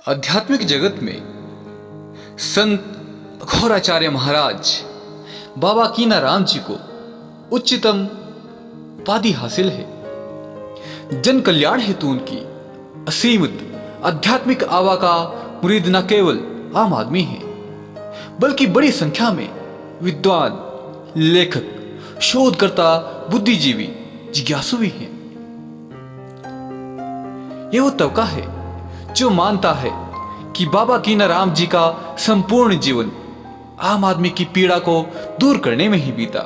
आध्यात्मिक जगत में संत अघोराचार्य महाराज बाबा कीनाराम जी को उच्चतम उपाधि हासिल है। जन कल्याण हेतु उनकी असीमित आध्यात्मिक आवा का मुरीद न केवल आम आदमी है, बल्कि बड़ी संख्या में विद्वान, लेखक, शोधकर्ता, बुद्धिजीवी, जिज्ञासु भी हैं। यह वो तबका है जो मानता है कि बाबा कीनाराम जी का संपूर्ण जीवन आम आदमी की पीड़ा को दूर करने में ही बीता।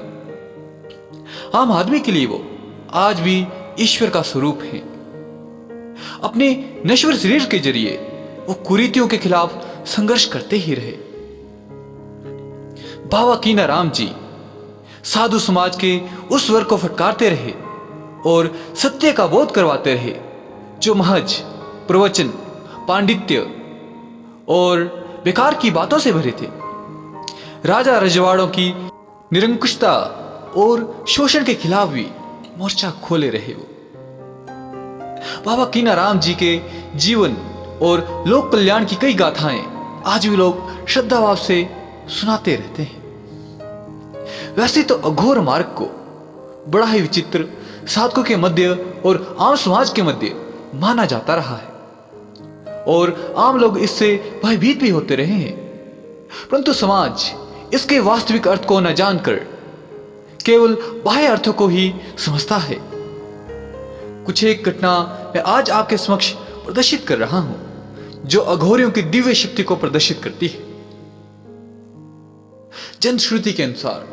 आम आदमी के लिए वो आज भी ईश्वर का स्वरूप है। अपने नश्वर शरीर के जरिए वो कुरीतियों के खिलाफ संघर्ष करते ही रहे। बाबा कीनाराम जी साधु समाज के उस वर्ग को फटकारते रहे और सत्य का बोध करवाते रहे जो महज प्रवचन, पांडित्य और बेकार की बातों से भरे थे। राजा रजवाड़ों की निरंकुशता और शोषण के खिलाफ भी मोर्चा खोले रहे वो। बाबा कीनाराम जी के जीवन और लोक कल्याण की कई गाथाएं आज भी लोग श्रद्धाभाव से सुनाते रहते हैं। वैसे तो अघोर मार्ग को बड़ा ही विचित्र साधकों के मध्य और आम समाज के मध्य माना जाता रहा है और आम लोग इससे भयभीत भी होते रहे हैं, परंतु समाज इसके वास्तविक अर्थ को न जानकर केवल बाह्य अर्थों को ही समझता है। कुछ एक घटना मैं आज आपके समक्ष प्रदर्शित कर रहा हूं जो अघोरियों की दिव्य शक्ति को प्रदर्शित करती है। जनश्रुति के अनुसार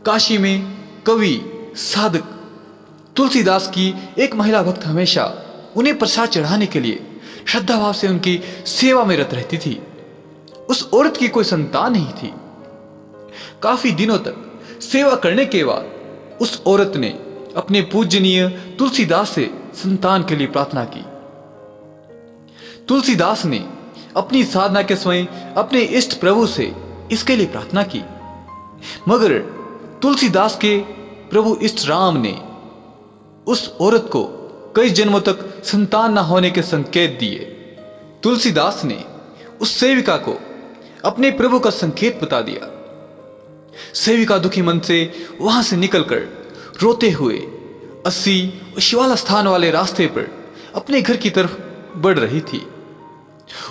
काशी में कवि, साधक तुलसीदास की एक महिला भक्त हमेशा उन्हें प्रसाद चढ़ाने के लिए श्रद्धाभाव से उनकी सेवा में रत रहती थी। उस औरत की कोई संतान नहीं थी। काफी दिनों तक सेवा करने के बाद उस औरत ने अपने पूजनीय तुलसीदास से संतान के लिए प्रार्थना की। तुलसीदास ने अपनी साधना के समय अपने इष्ट प्रभु से इसके लिए प्रार्थना की, मगर तुलसीदास के प्रभु इष्ट राम ने उस औरत को कई जन्मों तक संतान न होने के संकेत दिए। तुलसीदास ने उस सेविका को अपने प्रभु का संकेत बता दिया। सेविका दुखी मन से वहां से निकलकर रोते हुए 80 शिवाला स्थान वाले रास्ते पर अपने घर की तरफ बढ़ रही थी।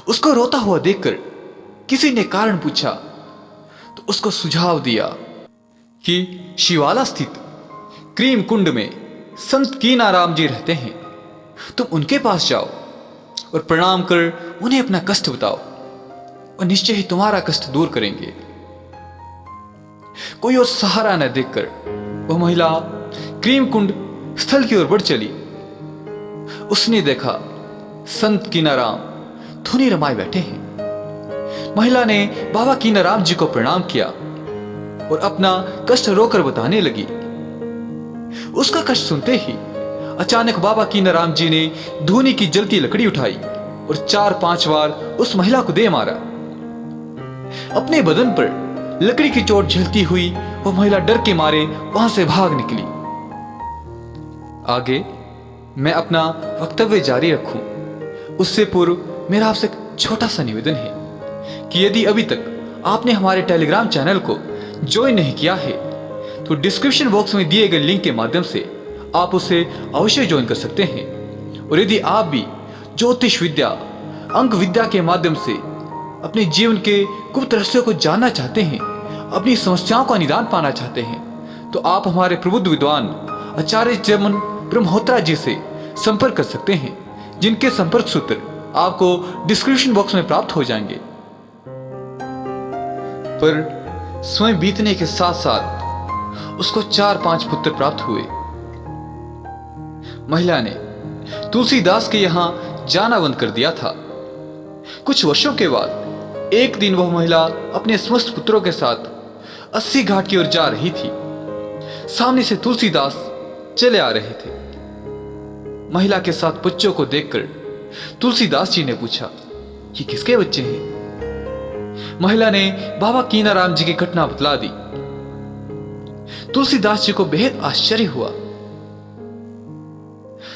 उसको रोता हुआ देखकर किसी ने कारण पूछा तो उसको सुझाव दिया कि शिवाला स्थित क्रीम कुंड में संत कीनाराम जी रहते हैं, तुम उनके पास जाओ और प्रणाम कर उन्हें अपना कष्ट बताओ और निश्चय ही तुम्हारा कष्ट दूर करेंगे। कोई और सहारा न देखकर वह महिला क्रीम कुंड स्थल की ओर बढ़ चली। उसने देखा संत कीनाराम धुनी रमाए बैठे हैं। महिला ने बाबा कीनाराम जी को प्रणाम किया और अपना कष्ट रोकर बताने लगी। उसका कष्ट सुनते ही अचानक बाबा कीनाराम जी ने धूनी की जलती लकड़ी उठाई और 4-5 बार उस महिला को दे मारा। अपने बदन पर लकड़ी की चोट झेलती हुई वह महिला डर के मारे वहां से भाग निकली। आगे मैं अपना वक्तव्य जारी रखूं उससे पूर्व मेरा आपसे एक छोटा सा निवेदन है कि यदि अभी तक आपने हमारे टेलीग्राम चैनल को ज्वाइन नहीं किया है तो डिस्क्रिप्शन बॉक्स में दिए गए लिंक के माध्यम से आप उसे अवश्य ज्वाइन कर सकते हैं। और यदि आप भी ज्योतिष विद्या, अंक विद्या के माध्यम से अपने जीवन के गुप्त रहस्यों को जानना चाहते हैं, अपनी समस्याओं का निदान पाना चाहते हैं, तो आप हमारे प्रबुद्ध विद्वान आचार्य चमन ब्रह्मोत्रा जी से संपर्क कर सकते हैं, जिनके संपर्क सूत्र आपको डिस्क्रिप्शन बॉक्स में प्राप्त हो जाएंगे। पर समय बीतने के साथ साथ उसको 4-5 पुत्र प्राप्त हुए। महिला ने तुलसीदास के यहां जाना बंद कर दिया था। कुछ वर्षों के बाद एक दिन वह महिला अपने समस्त पुत्रों के साथ 80 घाट की ओर जा रही थी। सामने से तुलसीदास चले आ रहे थे। महिला के साथ बच्चों को देखकर तुलसीदास जी ने पूछा, ये किसके बच्चे हैं? महिला ने बाबा कीनाराम जी की घटना बतला दी। तुलसीदास जी को बेहद आश्चर्य हुआ।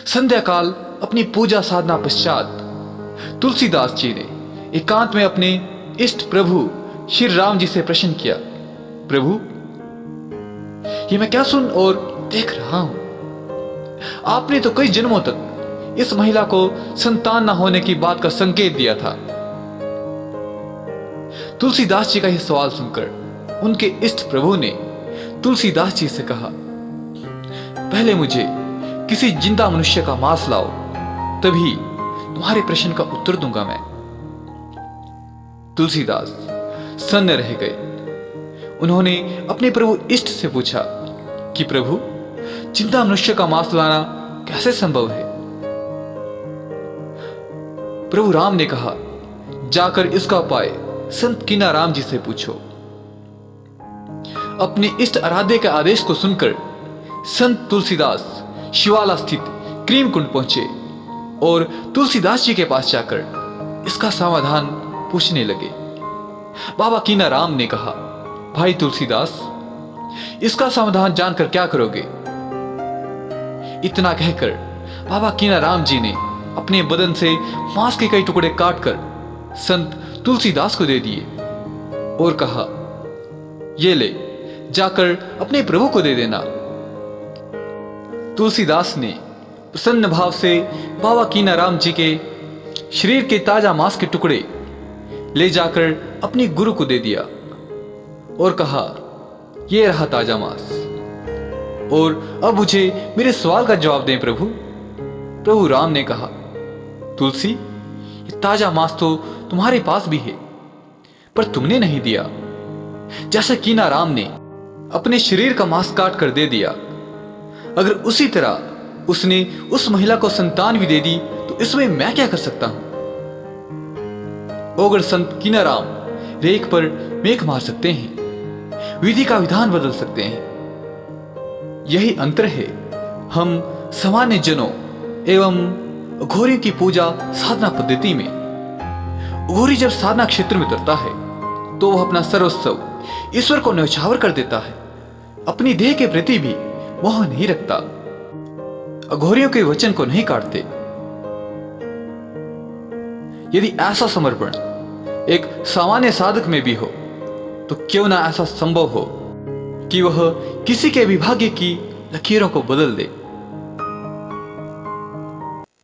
संध्या काल अपनी पूजा साधना पश्चात तुलसीदास जी ने एकांत में अपने इष्ट प्रभु श्री राम जी से प्रश्न किया, प्रभु, ये मैं क्या सुन और देख रहा हूं? आपने तो कई जन्मों तक इस महिला को संतान न होने की बात का संकेत दिया था। तुलसीदास जी का यह सवाल सुनकर उनके इष्ट प्रभु ने तुलसीदास जी से कहा, पहले मुझे किसी जिंदा मनुष्य का मांस लाओ, तभी तुम्हारे प्रश्न का उत्तर दूंगा मैं। तुलसीदास सन्न रह गए। उन्होंने अपने प्रभु इष्ट से पूछा कि प्रभु, जिंदा मनुष्य का मांस लाना कैसे संभव है? प्रभु राम ने कहा, जाकर इसका उपाय संत कीनाराम जी से पूछो। अपने इष्ट आराध्य के आदेश को सुनकर संत तुलसीदास शिवाला स्थित क्रीम कुंड पहुंचे और तुलसीदास जी के पास जाकर इसका समाधान पूछने लगे। बाबा कीनाराम ने कहा, भाई तुलसीदास, इसका समाधान जानकर क्या करोगे? इतना कहकर बाबा कीनाराम जी ने अपने बदन से मांस के कई टुकड़े काटकर संत तुलसीदास को दे दिए और कहा, ये ले, जाकर अपने प्रभु को दे देना। तुलसीदास ने प्रसन्न भाव से बाबा कीनाराम जी के शरीर के ताजा मांस के टुकड़े ले जाकर अपने गुरु को दे दिया और कहा, यह रहा ताजा मांस, और अब मुझे मेरे सवाल का जवाब दें प्रभु। प्रभु राम ने कहा, तुलसी, ये ताजा मांस तो तुम्हारे पास भी है, पर तुमने नहीं दिया। जैसे कीनाराम ने अपने शरीर का मांस काट कर दे दिया, अगर उसी तरह उसने उस महिला को संतान भी दे दी तो इसमें मैं क्या कर सकता हूं? अगर संत कीनाराम रेख पर मेघ मार सकते हैं, विधि का विधान बदल सकते हैं, यही अंतर है हम सामान्य जनों एवं अघोरियों की पूजा साधना पद्धति में। अघोरी जब साधना क्षेत्र में उतरता है तो वह अपना सर्वस्व ईश्वर को न्यौछावर कर देता है, अपनी देह के प्रति भी मोह नहीं रखता, अघोरियों के वचन को नहीं काटते। यदि ऐसा समर्पण एक सामान्य साधक में भी हो तो क्यों ना ऐसा संभव हो कि वह किसी के भी भाग्य की लकीरों को बदल दे।